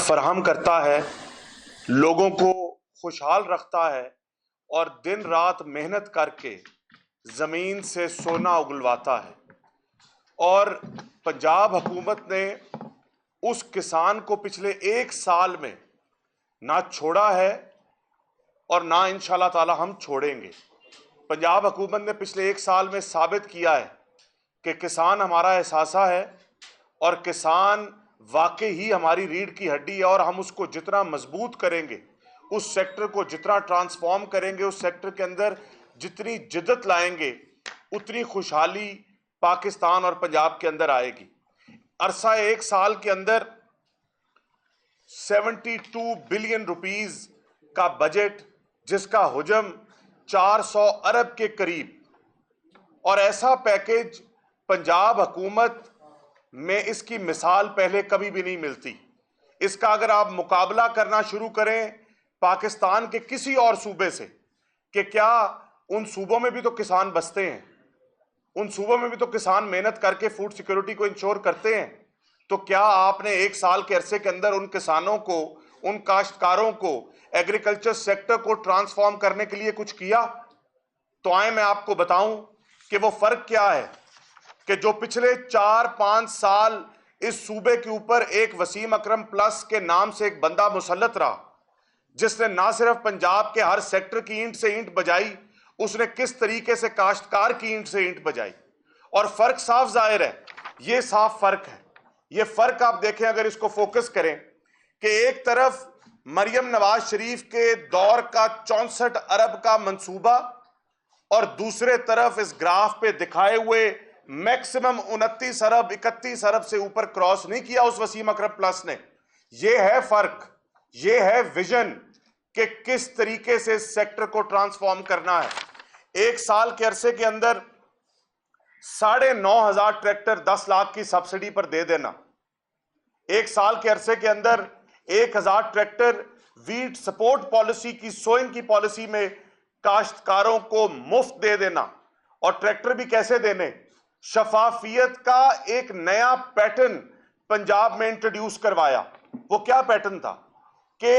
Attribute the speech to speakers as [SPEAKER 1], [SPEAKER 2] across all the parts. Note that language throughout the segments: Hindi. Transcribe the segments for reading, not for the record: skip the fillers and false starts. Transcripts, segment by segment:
[SPEAKER 1] फराहम करता है, लोगों को खुशहाल रखता है और दिन रात मेहनत करके ज़मीन से सोना उगलवाता है। और पंजाब हुकूमत ने उस किसान को पिछले 1 साल में ना छोड़ा है और ना इंशाल्लाह ताला हम छोड़ेंगे। पंजाब हुकूमत ने पिछले 1 साल में साबित किया है कि किसान हमारा एहसासा है और किसान वाकई ही हमारी रीढ़ की हड्डी है और हम उसको जितना मजबूत करेंगे, उस सेक्टर को जितना ट्रांसफॉर्म करेंगे, उस सेक्टर के अंदर जितनी जिद्दत लाएंगे, उतनी खुशहाली पाकिस्तान और पंजाब के अंदर आएगी। अरसा 1 साल के अंदर 72 बिलियन रुपीस का बजट, जिसका हुजम 400 अरब के करीब, और ऐसा पैकेज पंजाब हुकूमत में इसकी मिसाल पहले कभी भी नहीं मिलती। इसका अगर आप मुकाबला करना शुरू करें पाकिस्तान के किसी और सूबे से, कि क्या उन सूबों में भी तो किसान बसते हैं, उन सूबों में भी तो किसान मेहनत करके फूड सिक्योरिटी को इंश्योर करते हैं, तो क्या आपने 1 साल के अरसे के अंदर उन किसानों को, उन काश्तकारों को, एग्रीकल्चर सेक्टर को ट्रांसफॉर्म करने के लिए कुछ किया? तो आए मैं आपको बताऊं कि वो फर्क क्या है कि जो पिछले 4-5 साल इस सूबे के ऊपर एक वसीम अकरम प्लस के नाम से एक बंदा मुसल्लत रहा, जिसने ना सिर्फ पंजाब के हर सेक्टर की ईंट से ईंट बजाई, उसने किस तरीके से काश्तकार की ईंट से ईंट बजाई। और फर्क साफ जाहिर है, ये साफ फर्क है। ये फर्क आप देखें, अगर इसको फोकस करें कि एक तरफ मरियम नवाज शरीफ के दौर का 64 अरब का मंसूबा और दूसरे तरफ इस ग्राफ पे दिखाए हुए मैक्सिमम 29 अरब 31 अरब से ऊपर क्रॉस नहीं किया उस वसीम अकरम प्लस ने। ये है फर्क, ये है विजन कि किस तरीके से सेक्टर को ट्रांसफॉर्म करना है। 1 साल के अरसे के अंदर 9,500 ट्रैक्टर 10 लाख की सब्सिडी पर दे देना, 1 साल के अरसे के अंदर 1,000 ट्रैक्टर वीट सपोर्ट पॉलिसी की, सोइंग की पॉलिसी में काश्तकारों को मुफ्त दे देना। और ट्रैक्टर भी कैसे देने, शफाफियत का एक नया पैटर्न पंजाब में इंट्रोड्यूस करवाया। वो क्या पैटर्न था कि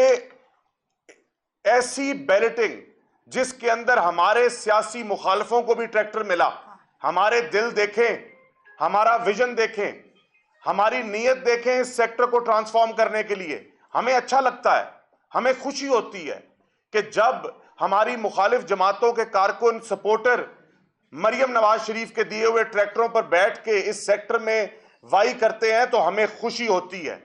[SPEAKER 1] ऐसी बैलेटिंग जिसके अंदर हमारे सियासी मुखालफों को भी ट्रैक्टर मिला। हमारे दिल देखें, हमारा विजन देखें, हमारी नीयत देखें इस सेक्टर को ट्रांसफॉर्म करने के लिए। हमें अच्छा लगता है, हमें खुशी होती है कि जब हमारी मुखालिफ जमातों के कारकुन, सपोर्टर मरियम नवाज शरीफ के दिए हुए ट्रैक्टरों पर बैठ के इस सेक्टर में वाई करते हैं तो हमें खुशी होती है।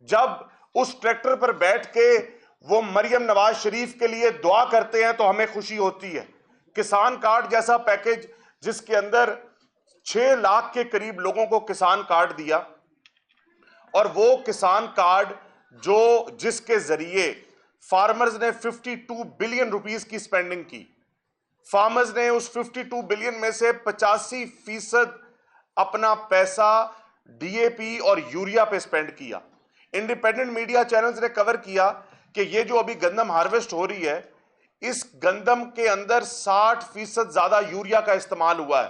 [SPEAKER 1] जब उस ट्रैक्टर पर बैठ के वो मरियम नवाज शरीफ के लिए दुआ करते हैं तो हमें खुशी होती है। किसान कार्ड जैसा पैकेज जिसके अंदर 6 लाख के करीब लोगों को किसान कार्ड दिया, और वो किसान कार्ड जिसके जरिए फार्मर्स ने 52 बिलियन रुपीस की स्पेंडिंग की। फार्मर्स ने उस 52 बिलियन में से 85% अपना पैसा डीएपी और यूरिया पे स्पेंड किया। इंडिपेंडेंट मीडिया चैनल्स ने कवर किया कि ये जो अभी गंदम हार्वेस्ट हो रही है, इस गंदम के अंदर 60% ज्यादा यूरिया का इस्तेमाल हुआ है।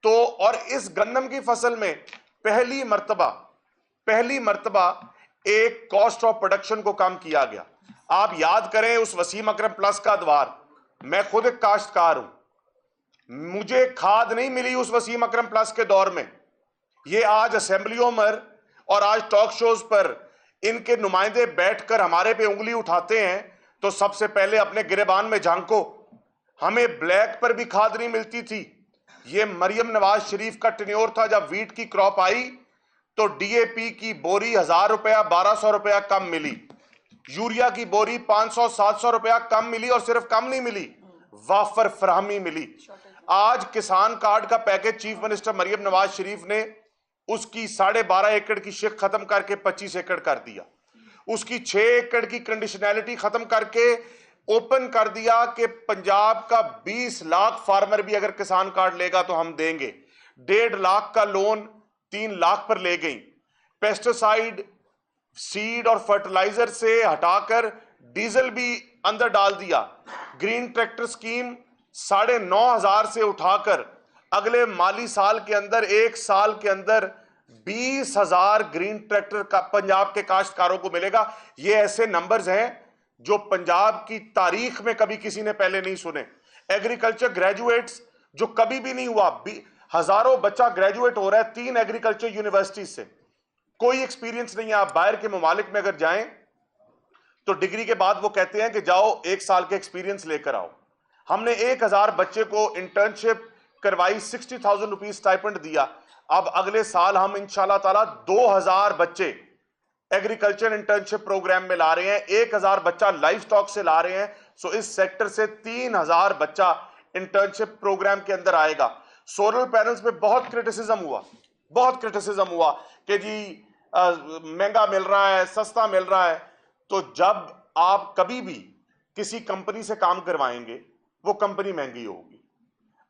[SPEAKER 1] तो और इस गंदम की फसल में पहली मर्तबा एक कॉस्ट ऑफ प्रोडक्शन को कम किया गया। आप याद करें उस वसीम अकरम प्लस का द्वार, मैं खुद एक काश्तकार हूं, मुझे खाद नहीं मिली उस वसीम अकरम प्लस के दौर में। ये आज असेंबलियों में और आज टॉक शोज पर इनके नुमाइंदे बैठकर हमारे पे उंगली उठाते हैं तो सबसे पहले अपने गिरेबान में झांको। हमें ब्लैक पर भी खाद नहीं मिलती थी। ये मरियम नवाज शरीफ का टेन्योर था, जब वीट की क्रॉप आई तो डीएपी की बोरी 1,000 रुपया 1,200 रुपया कम मिली, यूरिया की बोरी 500-700 रुपया कम मिली, और सिर्फ कम नहीं मिली, वाफर फराहमी मिली। आज किसान कार्ड का package chief minister Maryam Nawaz Sharif ने उसकी 12.5 एकड़ की शिक खत्म करके 25 एकड़ कर दिया, उसकी 6 एकड़ की कंडीशनैलिटी खत्म करके ओपन कर दिया कि पंजाब का 20 लाख फार्मर भी अगर किसान कार्ड लेगा तो हम देंगे। 1.5 लाख का लोन 3 लाख पर ले गई। पेस्टिसाइड, सीड और फर्टिलाइजर से हटाकर डीजल भी अंदर डाल दिया। ग्रीन ट्रैक्टर स्कीम 9,500 से उठाकर अगले माली साल के अंदर 1 साल के अंदर 20,000 ग्रीन ट्रैक्टर का पंजाब के काश्तकारों को मिलेगा। ये ऐसे नंबर्स हैं जो पंजाब की तारीख में कभी किसी ने पहले नहीं सुने। एग्रीकल्चर ग्रेजुएट्स जो कभी भी नहीं हुआ, हजारों बच्चा ग्रेजुएट हो रहा है 3 एग्रीकल्चर यूनिवर्सिटी से, कोई एक्सपीरियंस नहीं है। आप बाहर के ममालिक में अगर जाएं तो डिग्री के बाद वो कहते हैं कि जाओ 1 साल के एक्सपीरियंस लेकर आओ। हमने 1000 बच्चे को इंटर्नशिप करवाई, 60,000 रुपीज स्टाइपेंड दिया। अब अगले साल हम इंशाल्लाह ताला 2000 बच्चे एग्रीकल्चर इंटर्नशिप प्रोग्राम में ला रहे हैं, 1000 बच्चा लाइव स्टॉक से ला रहे हैं। सो इस सेक्टर से 3000 बच्चा इंटर्नशिप प्रोग्राम के अंदर आएगा। सोलर पैनल्स पे बहुत क्रिटिसिज्म हुआ कि जी महंगा मिल रहा है, सस्ता मिल रहा है। तो जब आप कभी भी किसी कंपनी से काम करवाएंगे वो कंपनी महंगी होगी।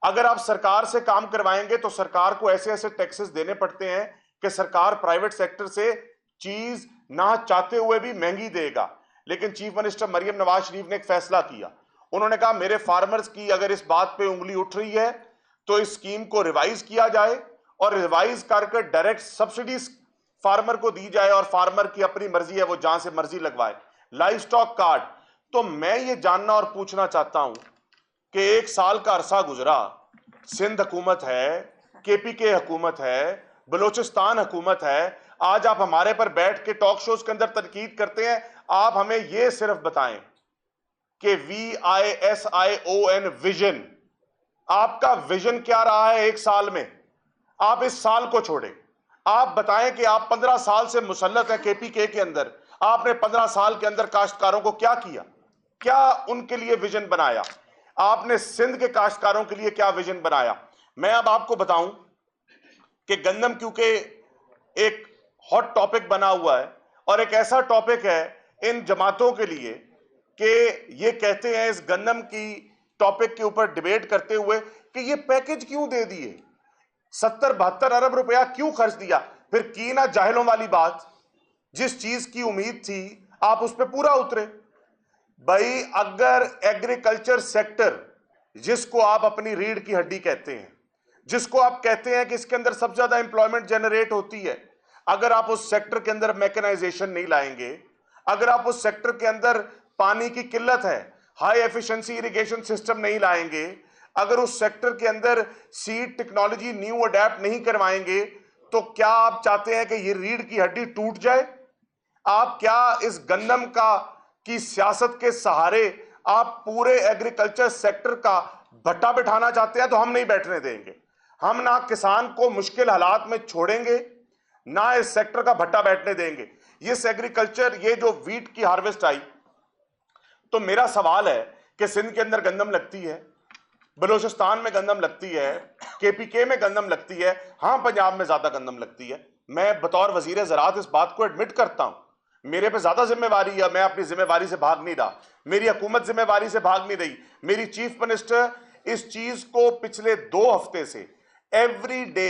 [SPEAKER 1] अगर आप सरकार से काम करवाएंगे तो सरकार को ऐसे ऐसे टैक्सेस देने पड़ते हैं कि सरकार प्राइवेट सेक्टर से चीज ना चाहते हुए भी महंगी देगा। लेकिन चीफ मिनिस्टर मरियम नवाज शरीफ ने एक फैसला किया। उन्होंने कहा मेरे फार्मर्स की अगर इस बात पे उंगली उठ रही है तो इस स्कीम को रिवाइज किया जाए और रिवाइज करके डायरेक्ट सब्सिडीज फार्मर को दी जाए और फार्मर की अपनी मर्जी है वो जहां से मर्जी लगवाए। लाइव स्टॉक कार्ड, तो मैं ये जानना और पूछना चाहता हूं कि 1 साल का अरसा गुजरा, सिंध हुकूमत है, केपीके हुकूमत है, बलोचिस्तान हुकूमत है, आज आप हमारे पर बैठ के टॉक शोज के अंदर तनकीद करते हैं। आप हमें यह सिर्फ बताएं कि VISION विजन, आपका विजन क्या रहा है 1 साल में। आप इस साल को छोड़ें, आप बताएं कि आप 15 साल से मुसल्लत है केपीके के अंदर, आपने 15 साल के अंदर काश्तकारों को क्या किया, क्या उनके लिए विजन बनाया, आपने सिंध के काश्तकारों के लिए क्या विजन बनाया। मैं अब आपको बताऊं कि गंदम क्योंकि एक हॉट टॉपिक बना हुआ है और एक ऐसा टॉपिक है इन जमातों के लिए कि ये कहते हैं इस गंदम की टॉपिक के ऊपर डिबेट करते हुए कि ये पैकेज क्यों दे दिए, 70-72 अरब रुपया क्यों खर्च दिया। फिर की ना जाहिलों वाली बात, जिस चीज की उम्मीद थी आप उस पर पूरा उतरे। भाई अगर एग्रीकल्चर सेक्टर जिसको आप अपनी रीढ़ की हड्डी कहते हैं, जिसको आप कहते हैं कि इसके अंदर सबसे ज्यादा इंप्लॉयमेंट जनरेट होती है, अगर आप उस सेक्टर के अंदर मैकेनाइजेशन नहीं लाएंगे, अगर आप उस सेक्टर के अंदर पानी की किल्लत है, हाई एफिशिएंसी इरिगेशन सिस्टम नहीं लाएंगे, अगर उस सेक्टर के अंदर सीड टेक्नोलॉजी न्यू अडेप्ट नहीं करवाएंगे, तो क्या आप चाहते हैं कि ये रीढ़ की हड्डी टूट जाए? आप क्या इस गंदम का की सियासत के सहारे आप पूरे एग्रीकल्चर सेक्टर का भट्टा बिठाना चाहते हैं? तो हम नहीं बैठने देंगे। हम ना किसान को मुश्किल हालात में छोड़ेंगे, ना इस सेक्टर का भट्टा बैठने देंगे। ये एग्रीकल्चर, ये जो वीट की हार्वेस्ट आई, तो मेरा सवाल है कि सिंध के अंदर गंदम लगती है, बलोचिस्तान में गंदम लगती है, केपीके में गंदम लगती है, हां पंजाब में ज्यादा गंदम लगती है। मैं बतौर वजीर ज़राअत इस बात को एडमिट करता हूं, मेरे पे ज्यादा जिम्मेवारी है, मैं अपनी जिम्मेवारी से भाग नहीं रहा, मेरी हुकूमत जिम्मेवारी से भाग नहीं रही। मेरी चीफ मिनिस्टर इस चीज को पिछले 2 हफ्ते से एवरी डे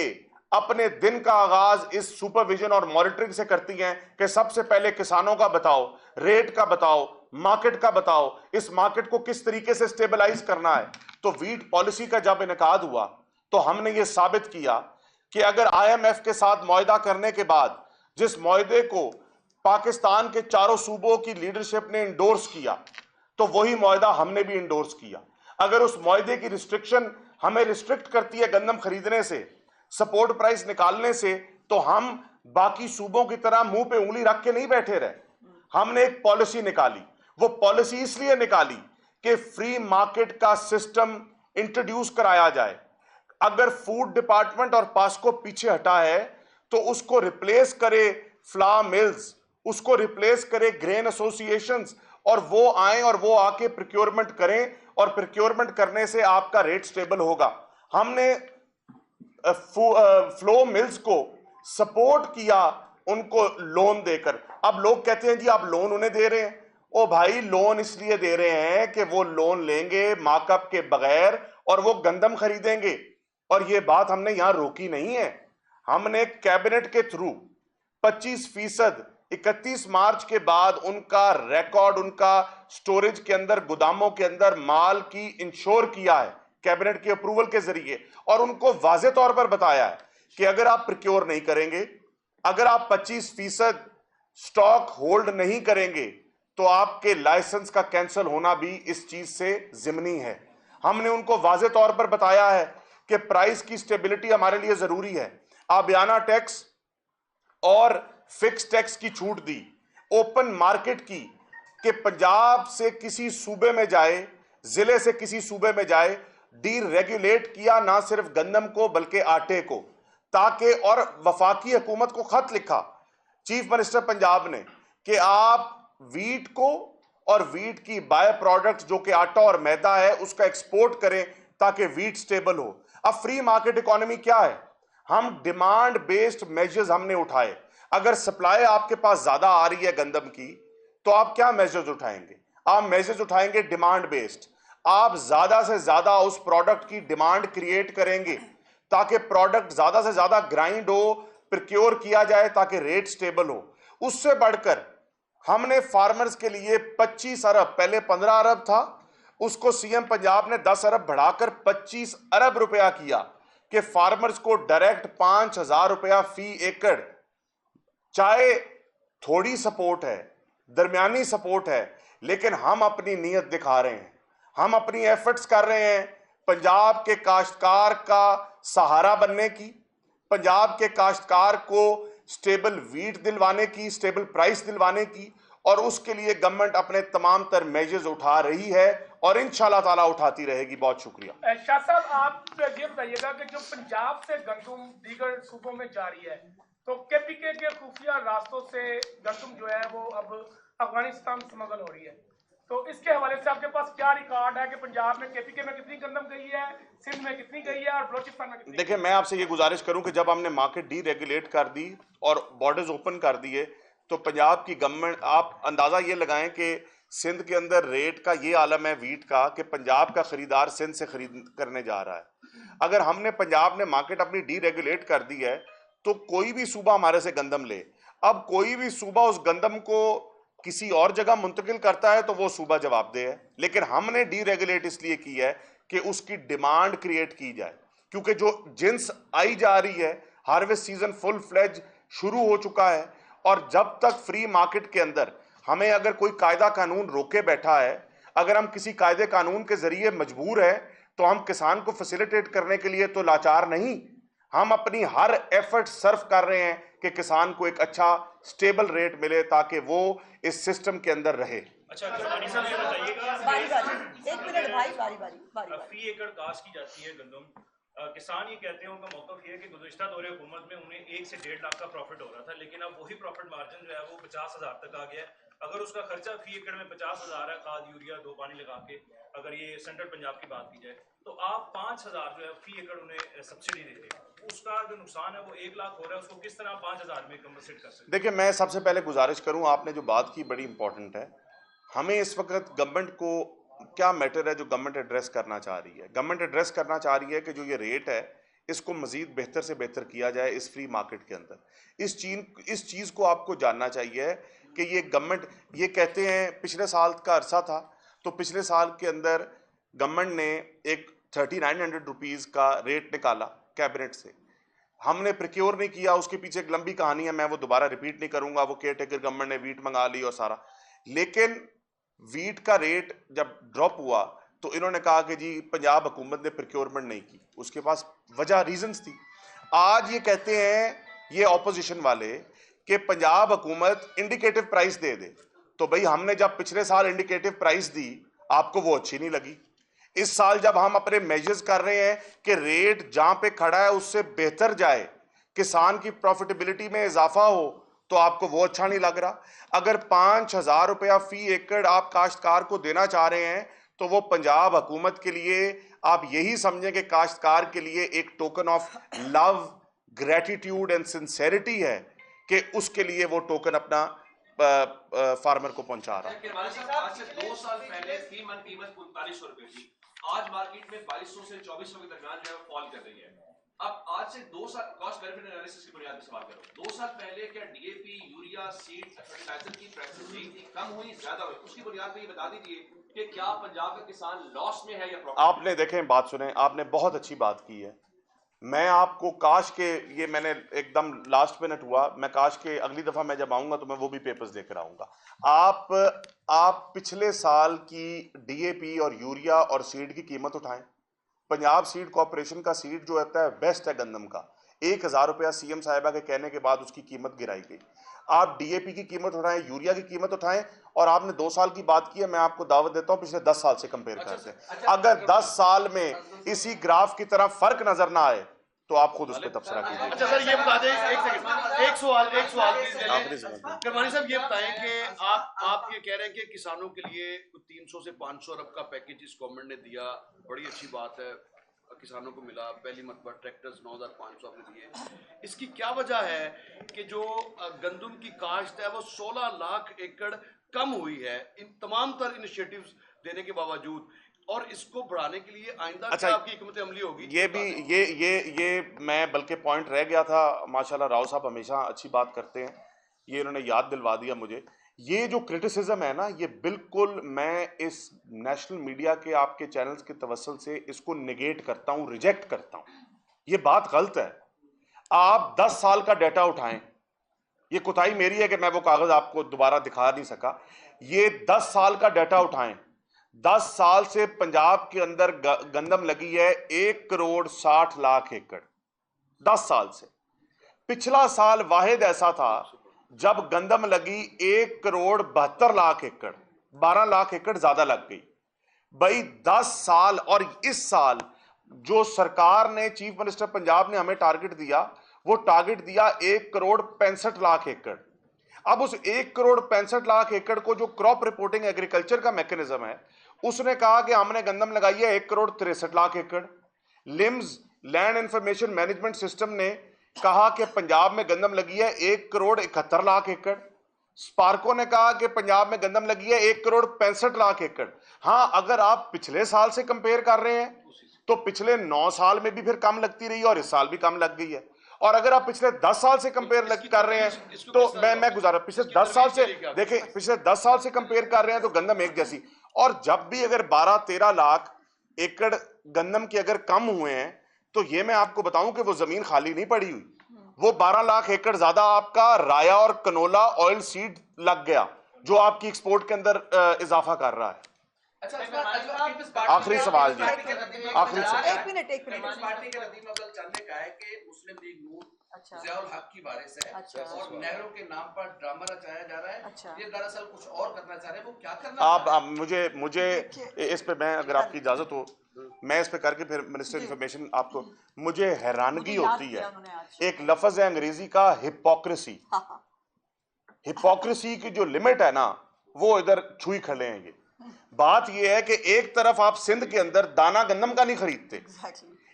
[SPEAKER 1] अपने दिन का आगाज इस सुपरविजन और मॉनिटरिंग से करती हैं कि सबसे पहले किसानों का बताओ, रेट का बताओ, मार्केट का बताओ, इस मार्केट को किस तरीके से स्टेबलाइज करना है। तो वीट पॉलिसी का जब इनकाद हुआ तो हमने ये साबित किया कि अगर IMF के साथ मुआहदा करने के बाद जिस मुआहदे को पाकिस्तान के चारों सूबों की लीडरशिप ने इंडोर्स किया, तो वही मुआहदा हमने भी इंडोर्स किया। अगर उस मुआहदे की रिस्ट्रिक्शन हमें रिस्ट्रिक्ट करती है गंदम खरीदने से, सपोर्ट प्राइस निकालने से, तो हम बाकी सूबों की तरह मुंह पे उंगली रख के नहीं बैठे रहे। हमने एक पॉलिसी निकाली। वो पॉलिसी इसलिए निकाली कि फ्री मार्केट का सिस्टम इंट्रोड्यूस कराया जाए। अगर फूड डिपार्टमेंट और पास्को पीछे हटा है तो उसको रिप्लेस करे फ्लावर मिल्स, उसको रिप्लेस करे ग्रेन एसोसिएशंस, और वो आए और वो आके प्रोक्योरमेंट करें, और प्रोक्योरमेंट करने से आपका रेट स्टेबल होगा। हमने फ्लो मिल्स को सपोर्ट किया उनको लोन देकर। अब लोग कहते हैं जी आप लोन उन्हें दे रहे हैं। ओ भाई, लोन इसलिए दे रहे हैं कि वो लोन लेंगे मार्कअप के बगैर और वो गंदम खरीदेंगे। और ये बात हमने यहां रोकी नहीं है, हमने कैबिनेट के थ्रू 25% 31 मार्च के बाद उनका रिकॉर्ड, उनका स्टोरेज के अंदर, गोदामों के अंदर माल की इंश्योर किया है कैबिनेट के अप्रूवल के जरिए, और उनको वाजे तौर पर बताया है कि अगर आप प्रिक्योर नहीं करेंगे अगर आप 25% स्टॉक होल्ड नहीं करेंगे तो आपके लाइसेंस का कैंसिल होना भी इस चीज से जिम्नी है। हमने उनको वाजे तौर पर बताया है कि प्राइस की स्टेबिलिटी हमारे लिए जरूरी है। आबियाना टैक्स और फिक्स टैक्स की छूट दी, ओपन मार्केट की, कि पंजाब से किसी सूबे में जाए, जिले से किसी सूबे में जाए, डी रेगुलेट किया ना सिर्फ गंदम को बल्कि आटे को, ताकि, और वफाकी हुकूमत को खत लिखा चीफ मिनिस्टर पंजाब ने कि आप वीट को और वीट की बाय प्रोडक्ट जो कि आटा और मैदा है उसका एक्सपोर्ट करें ताकि वीट स्टेबल हो। अब फ्री मार्केट इकोनॉमी क्या है? हम डिमांड बेस्ड मेजर्स हमने उठाए। अगर सप्लाई आपके पास ज्यादा आ रही है गंदम की तो आप क्या मेजर्स उठाएंगे? आप मेजर्स उठाएंगे डिमांड बेस्ड। आप ज्यादा से ज्यादा उस प्रोडक्ट की डिमांड क्रिएट करेंगे ताकि प्रोडक्ट ज्यादा से ज्यादा ग्राइंड हो, प्रोक्योर किया जाए ताकि रेट स्टेबल हो। उससे बढ़कर हमने फार्मर्स के लिए 25 अरब, पहले 15 अरब था, उसको सीएम पंजाब ने 10 अरब बढ़ाकर 25 अरब रुपया किया कि फार्मर्स को डायरेक्ट 5,000 रुपया फी एकड़। चाहे थोड़ी सपोर्ट है, दरमियानी सपोर्ट है, लेकिन हम अपनी नीयत दिखा रहे हैं, हम अपनी एफर्ट्स कर रहे हैं पंजाब के काश्तकार का सहारा बनने की, पंजाब के काश्तकार को स्टेबल वीट दिलवाने की, स्टेबल प्राइस दिलवाने की, और उसके लिए गवर्नमेंट अपने तमाम तर मेजर्स उठा रही है और इंशाल्लाह ताला उठाती रहेगी। बहुत शुक्रिया।
[SPEAKER 2] शाह साहब, आप ये बताइएगा कि जो पंजाब से गंदम दीगर सूबों में जा रही है, तो केपीके के खुफिया रास्तों से गंदम जो है वो अब अफगानिस्तान स्मगल हो रही है, तो इसके हवाले से आपके पास क्या रिकॉर्ड है कि पंजाब में केपीके में कितनी गंदम गई है, सिंध में कितनी गई है और बलोचिस्तान में कितनी?
[SPEAKER 1] देखिए, मैं आपसे ये गुजारिश करूं कि जब हमने मार्केट डी रेगुलेट कर दी और बॉर्डर्स ओपन कर दिए तो पंजाब की गवर्नमेंट, आप अंदाजा ये लगाएं कि सिंध के अंदर रेट का ये आलम है वीट का कि पंजाब का खरीदार सिंध से खरीद करने जा रहा है। अगर हमने, पंजाब ने मार्केट अपनी डी रेगुलेट कर दी है तो कोई भी सूबा हमारे से गंदम ले, अब कोई भी सूबा उस गंदम को किसी और जगह मुंतकिल करता है तो वो सूबा जवाबदेह है। लेकिन हमने डी रेगुलेट इसलिए की है कि उसकी डिमांड क्रिएट की जाए, क्योंकि जो जिन्स आई जा रही है, हार्वेस्ट सीजन फुल फ्लेज शुरू हो चुका है, और जब तक फ्री मार्केट के अंदर हमें अगर कोई कायदा कानून रोके बैठा है, अगर हम किसी कायदे कानून के जरिए मजबूर है तो हम किसान को फैसिलिटेट करने के लिए तो लाचार नहीं, हम अपनी हर एफर्ट सर्व कर रहे हैं कि किसान को एक अच्छा स्टेबल रेट मिले ताकि वो इस सिस्टम के अंदर रहे।
[SPEAKER 3] अच्छा, बारी बारी, एक मिनट भाई, बारी फी एकड़ कास्ट की जाती है गंदम। किसान ये कहते हैं, उनका मौक़िफ़ ये है कि गुज़िश्ता दौरे हुकूमत में उन्हें 1 से 1.5 लाख का प्रॉफिट हो रहा था, लेकिन अब वही प्रॉफिट मार्जिन जो है वो 50,000 तक आ गया है। अगर उसका खर्चा फी एकड़ में 50,000 है, खाद यूरिया 2 पानी लगा के, अगर ये सेंट्रल पंजाब की बात की जाए, तो आप 5,000 जो है फी एकड़ उन्हें सब्सिडी दे रहे हैं, उसका जो नुकसान है वो 1 लाख हो रहा है, उसको किस तरह 5,000 में कंपनसेट कर सकते हैं?
[SPEAKER 1] देखिए, मैं सबसे पहले गुजारिश करूं, आपने जो बात की बड़ी इंपॉर्टेंट है। हमें इस वक्त गवर्नमेंट को क्या मैटर है जो गवर्नमेंट एड्रेस करना चाह रही है? गवर्नमेंट एड्रेस करना चाह रही है कि जो ये रेट है इसको मजीद बेहतर से बेहतर किया जाए इस फ्री मार्केट के अंदर। इस चीज़ को आपको जानना चाहिए कि ये गवर्नमेंट, ये कहते हैं पिछले साल का अरसा था, तो पिछले साल के अंदर गवर्नमेंट ने एक 3900 रुपीज़ का रेट निकाला कैबिनेट से, हमने प्रिक्योर नहीं किया। उसके पीछे एक लंबी कहानी है, मैं वो दोबारा रिपीट नहीं करूंगा। वो केयर टेकर गवर्नमेंट ने वीट मंगा ली और सारा, लेकिन वीट का रेट जब ड्रॉप हुआ तो इन्होंने कहा कि जी पंजाब हुकूमत ने प्रिक्योरमेंट नहीं की, उसके पास वजह रीजंस थी। आज ये कहते हैं ये ऑपोजिशन वाले कि पंजाब हुकूमत इंडिकेटिव प्राइस दे दे, तो भाई हमने जब पिछले साल इंडिकेटिव प्राइस दी आपको वो अच्छी नहीं लगी। इस साल जब हम अपने मेजर्स कर रहे हैं कि रेट जहां पे खड़ा है उससे बेहतर जाए, किसान की प्रॉफिटेबिलिटी में इजाफा हो, तो आपको वो अच्छा नहीं लग रहा। अगर 5,000 रुपया फी एकड़ आप काश्तकार को देना चाह रहे हैं तो वो पंजाब हुकूमत के लिए आप यही समझें कि काश्तकार के लिए एक token of love, gratitude and sincerity है कि उसके लिए वो टोकन अपना फार्मर को पहुंचा रहा है।
[SPEAKER 4] आज से 2 साल पहले फी मन कीमत 4500 रुपए थी, आज मार्केट में 2200 से 2400 के दरमियान जो है फॉल कर रही है। अब आज से 2 साल कॉस्ट बेनिफिट एनालिसिस की बुनियाद पर सवाल करो, 2 साल पहले क्या डीएपी, यूरिया, सीड, फर्टिलाइजर की प्राइसेस नहीं थी, कम हुई, ज्यादा हुई? उसकी बुनियाद पर ये बता दीजिए कि क्या पंजाब का किसान लॉस में है या प्रॉफिट?
[SPEAKER 1] आपने देखें, बात सुने, आपने बहुत अच्छी बात की है। मैं आपको काश के, ये मैंने एकदम लास्ट मिनट हुआ, मैं काश के अगली दफा मैं जब आऊंगा तो मैं वो भी पेपर्स लेकर आऊंगा। आप पिछले साल की डीएपी और यूरिया और सीड की कीमत उठाएं। पंजाब सीड कॉर्पोरेशन का सीड जो होता है बेस्ट है गंदम का, 1000 रुपया सीएम साहिबा के कहने के बाद उसकी कीमत गिराई गई। आप डीएपी की कीमत उठाएं, यूरिया की कीमत उठाएं, और आपने 2 साल की बात की है, मैं आपको दावत देता हूं पिछले 10 साल से कंपेयर करते हैं। अगर 10 साल में इसी ग्राफ की तरह फर्क नजर ना आए तो आप खुद उस पर तबसरा कीजिए।
[SPEAKER 5] अच्छा सर, ये बता दें, एक सेकंड, एक सवाल करमानी साहब, ये बताएं कि आप ये कह रहे हैं कि किसानों के लिए 300 से 500 अरब का पैकेज इस गवर्नमेंट ने दिया, बड़ी अच्छी बात है, किसानों को मिला, पहली मरतबा ट्रैक्टर्स 9500 आपने दिए। इसकी क्या वजह है कि जो गंदम की काश्त है वो 16 लाख एकड़ कम हुई है इन तमाम तर इनिशिएटिव्स देने के बावजूद, और इसको बढ़ाने के लिए आइंदा क्या आपकी हिकमत अमली होगी?
[SPEAKER 1] ये भी ये मैं बल्कि पॉइंट रह गया था, माशाल्लाह राव साहब हमेशा अच्छी बात करते हैं, ये इन्होंने याद दिलवा दिया मुझे। ये जो क्रिटिसिज्म है ना, ये बिल्कुल मैं इस नेशनल मीडिया के आपके चैनल्स के तवस्सुल से इसको निगेट करता हूं, रिजेक्ट करता हूं। ये बात गलत है। आप 10 साल का डाटा उठाएं, ये कोताही मेरी है कि मैं वो कागज आपको दोबारा दिखा नहीं सका। ये 10 साल का डाटा उठाएं, 10 साल से पंजाब के अंदर गंदम लगी है 1 करोड़ 60 लाख एकड़, 10 साल से। पिछला साल वाहिद ऐसा था जब गंदम लगी 1 करोड़ 72 लाख एकड़, 12 लाख एकड़ ज्यादा लग गई भाई 10 साल। और इस साल जो सरकार ने, चीफ मिनिस्टर पंजाब ने हमें टारगेट दिया, वो टारगेट दिया 1 करोड़ 65 लाख एकड़। अब उस 1 करोड़ 65 लाख एकड़ को जो क्रॉप रिपोर्टिंग एग्रीकल्चर का मैकेनिज्म है, उसने कहा कि हमने गंदम लगाई है 1 करोड़ 63 लाख एकड़। Limbs land information management system ने कहा कि पंजाब में गंदम लगी है 1 करोड़ 71 लाख एकड़। स्पार्को ने कहा कि पंजाब में गंदम लगी है 1 करोड़ 65 लाख एकड़। हाँ, अगर आप पिछले साल से कंपेयर कर रहे हैं तो पिछले 9 साल में भी फिर कम लगती रही और इस साल भी कम लग गई है। और अगर आप पिछले 10 साल से कंपेयर कर रहे हैं तो मैं गुजारा पिछले 10 साल से देखें, पिछले 10 साल से कंपेयर कर रहे हैं तो गंदम एक जैसी। और जब भी अगर 12-13 लाख एकड़ गंदम के अगर कम हुए हैं तो ये मैं आपको बताऊं कि वो जमीन खाली नहीं पड़ी हुई, वो 12 लाख एकड़ ज्यादा आपका राया और कनोला ऑयल सीड लग गया जो आपकी एक्सपोर्ट के अंदर इजाफा कर रहा है। आखिरी सवाल जी, आखिरी सवाल।
[SPEAKER 6] एक मिनट
[SPEAKER 7] पार्टी के रदीम अव्वल चंद ने कहा है कि मुस्लिम लीग नून ज़ियाउल हक की वारिस है और नेहरू के नाम पर ड्रामा रचाया जा रहा है। ये दरअसल कुछ और करना चाह रहे हैं, वो क्या करना?
[SPEAKER 1] आप मुझे इस पे, मैं अगर आपकी इजाजत हो मैं इस पे करके फिर मिनिस्टर इंफॉर्मेशन आपको, मुझे हैरानगी होती है, एक लफ्ज है अंग्रेजी का हिपोक्रेसी। हिपोक्रेसी की जो लिमिट है ना वो इधर छुई खड़े हैं। ये बात ये है कि एक तरफ आप सिंध के अंदर दाना गंदम का नहीं खरीदते,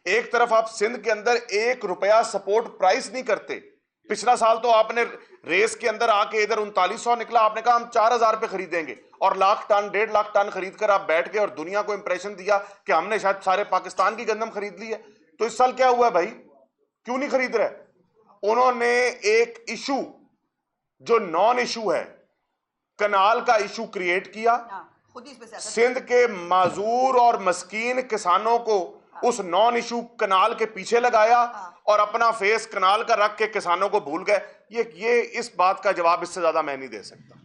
[SPEAKER 1] एक तरफ आप सिंध के अंदर 1 रुपया सपोर्ट प्राइस नहीं करते। पिछला साल तो आपने रेस के अंदर आके इधर 3900 निकला, आपने कहा हम 4000 पे खरीदेंगे और 1,00,000 1.5 लाख टन खरीद कर आप बैठ गए और दुनिया को इंप्रेशन दिया कि हमने शायद सारे पाकिस्तान की गंदम खरीद ली है। तो इस साल क्या हुआ है भाई, क्यों नहीं खरीद रहे? उन्होंने एक इशू जो नॉन इशू है, कनाल का इशू क्रिएट किया, सिंध के माजूर और मस्कीन किसानों को उस नॉन इशू कनाल के पीछे लगाया और अपना फेस कनाल का रख के किसानों को भूल गए। ये इस बात का जवाब इससे ज्यादा मैं नहीं दे सकता।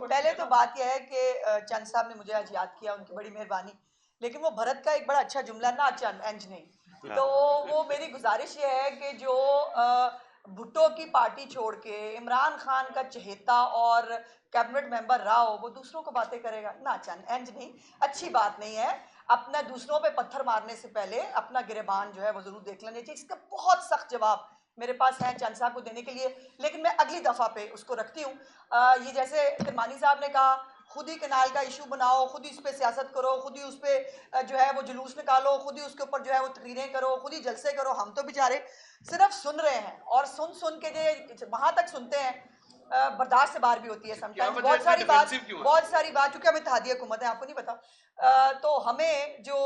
[SPEAKER 6] पहले तो बात यह है कि चंद साहब ने मुझे आज याद किया, उनकी बड़ी मेहरबानी। लेकिन वो भरत का एक बड़ा अच्छा जुमला ना चंद इंज नहीं, तो वो मेरी गुजारिश ये है कि जो भुट्टो की पार्टी छोड़ के इमरान खान का चहेता और कैबिनेट मेंबर रहा हो, वो दूसरों को बातें करेगा ना चंद इंज नहीं, अच्छी बात नहीं है। अपना दूसरों पे पत्थर मारने से पहले अपना गिरेबान जो है वो जरूर देख लेना चाहिए। इसका बहुत सख्त जवाब मेरे पास है चंद साहब को देने के लिए, लेकिन मैं अगली दफा पे उसको रखती हूँ। ये जैसे करमानी साहब ने कहा, खुद ही कनाल का इशू बनाओ, खुद ही उस पर सियासत करो, खुद ही उस पर जो है वो जुलूस निकालो, खुद ही उसके ऊपर जो है वो तकरीरें करो, खुद ही जलसे करो। हम तो बेचारे सिर्फ सुन रहे हैं और सुन के जो वहां तक सुनते हैं बर्दाश्त से बाहर भी होती है समटाइम्स। बहुत सारी बात चूंकि हम इत्तेहादी हुकूमत है, आपको नहीं पता, तो हमें जो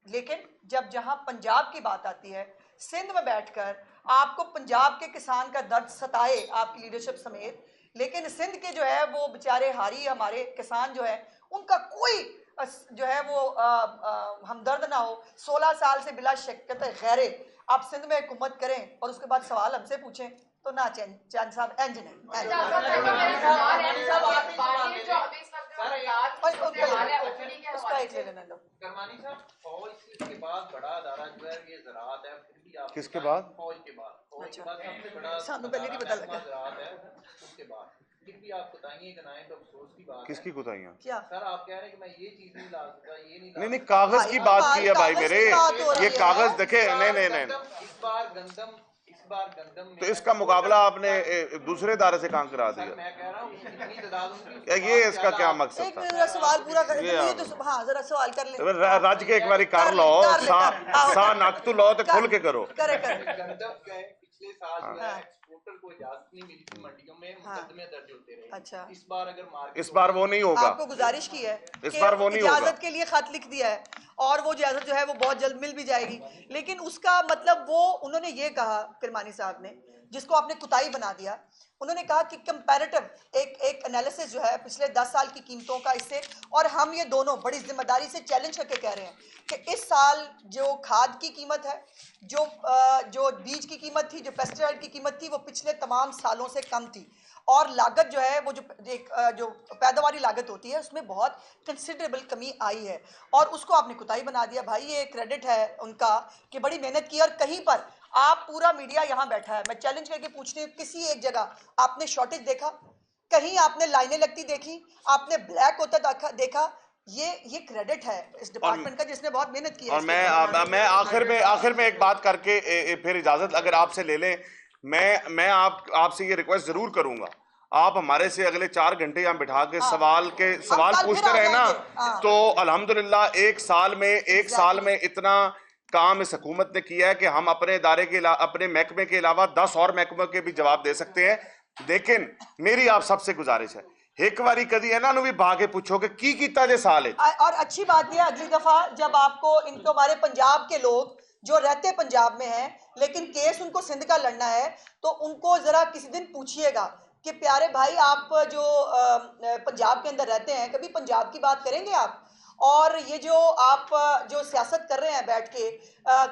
[SPEAKER 6] लेकिन जहां पंजाब की बात आती है, सिंध में बैठकर आपको पंजाब के किसान का दर्द सताए आपकी लीडरशिप समेत, लेकिन सिंध के जो है वो बेचारे हारी हमारे किसान जो है उनका कोई जो है वो हमदर्द ना हो। 16 साल से बिला शिक्कत गैरे आप सिंध में हुकूमत करें और उसके बाद सवाल हमसे पूछें तो ना चांद साहब इंज नहीं। उसका एक ले लेना लो।
[SPEAKER 7] करमानी साहब, फौज के बाद बड़ा अदारा जो है ये ज़राअत है, फिर भी आप
[SPEAKER 1] किसके बाद?
[SPEAKER 7] फौज के बाद सबसे बड़ा
[SPEAKER 6] सानू पहले नहीं पता लगा।
[SPEAKER 7] ज़राअत है, उसके बाद फिर भी आप बताइए गिनाएं तो अफसोस की बात
[SPEAKER 1] किसकी
[SPEAKER 7] है।
[SPEAKER 1] कुताहियां?
[SPEAKER 6] क्या
[SPEAKER 7] सर आप कह रहे हैं कि मैं ये चीज नहीं ला सकता, ये नहीं ला
[SPEAKER 1] नहीं
[SPEAKER 7] सकता।
[SPEAKER 1] कागज की बात की है भाई मेरे, ये कागज देखे। नहीं नहीं नहीं,
[SPEAKER 7] इस बार गंदम
[SPEAKER 1] तो इसका मुकाबला आपने दूसरे इदारे से कहाँ करा दिया?
[SPEAKER 7] मैं कह रहा हूँ इतनी तादाद उनकी
[SPEAKER 1] ये इसका क्या मकसद
[SPEAKER 6] एक
[SPEAKER 1] था?
[SPEAKER 6] मिनट सवाल पूरा कर
[SPEAKER 1] ये
[SPEAKER 6] ये तो हाँ जरा सवाल कर ले।
[SPEAKER 1] रज के एक बारी कर लो, सा नक तो लो तो खुल के करो।
[SPEAKER 6] करे
[SPEAKER 7] गंदम के पिछले साल जो है एक्सपोर्टर को इजाजत नहीं मिली थी मंडियों में, मुकदमे दर्ज होते रहे।
[SPEAKER 6] अच्छा,
[SPEAKER 7] इस बार अगर मार्केट
[SPEAKER 1] इस बार वो नहीं होगा।
[SPEAKER 6] आपको गुजारिश की है
[SPEAKER 1] इस बार वो नहीं होगा।
[SPEAKER 6] इजाजत के लिए खत लिख दिया है और वो इजाजत जो है वो बहुत जल्द मिल भी जाएगी। लेकिन उसका मतलब वो उन्होंने ये कहा किरमानी साहब ने, जिसको आपने कुताई बना दिया, उन्होंने कहा कि कंपैरेटिव एक एनालिसिस जो है पिछले 10 साल की कीमतों का इससे, और हम ये दोनों बड़ी जिम्मेदारी से चैलेंज करके कह रहे हैं कि इस साल जो खाद की कीमत है, जो बीज की कीमत थी, जो पेस्टिसाइड की कीमत थी, वो पिछले तमाम सालों से कम थी। और लागत जो है वो जो पैदावारी लागत होती है उसमें बहुत कंसिडरेबल कमी आई है और उसको आपने कुताई बना दिया। भाई ये क्रेडिट है उनका कि बड़ी मेहनत की। और कहीं पर आप पूरा मीडिया यहाँ बैठा है, मैं चैलेंज करके पूछती हूँ, किसी एक जगह आपने शॉर्टेज देखा? कहीं आपने लाइनें लगती देखी? आपने ब्लैक होता देखा? ये क्रेडिट है इस डिपार्टमेंट का जिसने बहुत मेहनत की है।
[SPEAKER 1] और मैं आखिर में एक बात करके फिर इजाजत अगर आपसे ले लें, मैं आपसे ये रिक्वेस्ट जरूर करूंगा, आप हमारे से अगले 4 घंटे यहाँ बिठा के सवाल पूछते रहे ना, तो अल्हम्दुलिल्लाह एक साल में इतना काम इस हुकूमत ने किया है कि हम अपने इदारे के अपने महकमे के अलावा 10 और महकमे के भी जवाब दे सकते हैं। लेकिन मेरी आप सबसे गुजारिश है, एक बारी कदी इन्हां नूं भी भागे पूछो कि की कीता जे साल है।
[SPEAKER 6] और अच्छी बात यह अगली दफा जब आपको इनको हमारे पंजाब के लोग जो रहते पंजाब में हैं लेकिन केस उनको सिंध का लड़ना है, तो उनको जरा किसी दिन पूछिएगा कि प्यारे भाई आप जो पंजाब के अंदर रहते हैं, कभी पंजाब की बात करेंगे आप? और ये जो आप जो सियासत कर रहे हैं बैठ के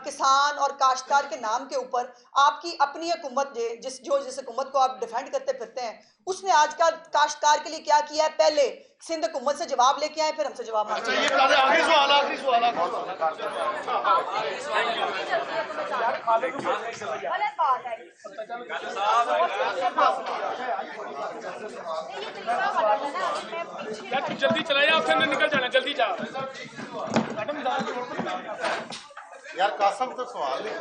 [SPEAKER 6] किसान और काश्तकार के नाम के ऊपर, आपकी अपनी हुकूमत जिस हुकूमत को आप डिफेंड करते फिरते हैं, उसने आज का काश्तकार के लिए क्या किया है? पहले सिंध हुकूमत से जवाब लेके आए, फिर हमसे जवाब मांगे।
[SPEAKER 5] आखिरी सवाल
[SPEAKER 2] यार तू जल्दी चला जा, फिर निकल जाना, जल्दी जा।
[SPEAKER 1] यार कासम तो सवाल है।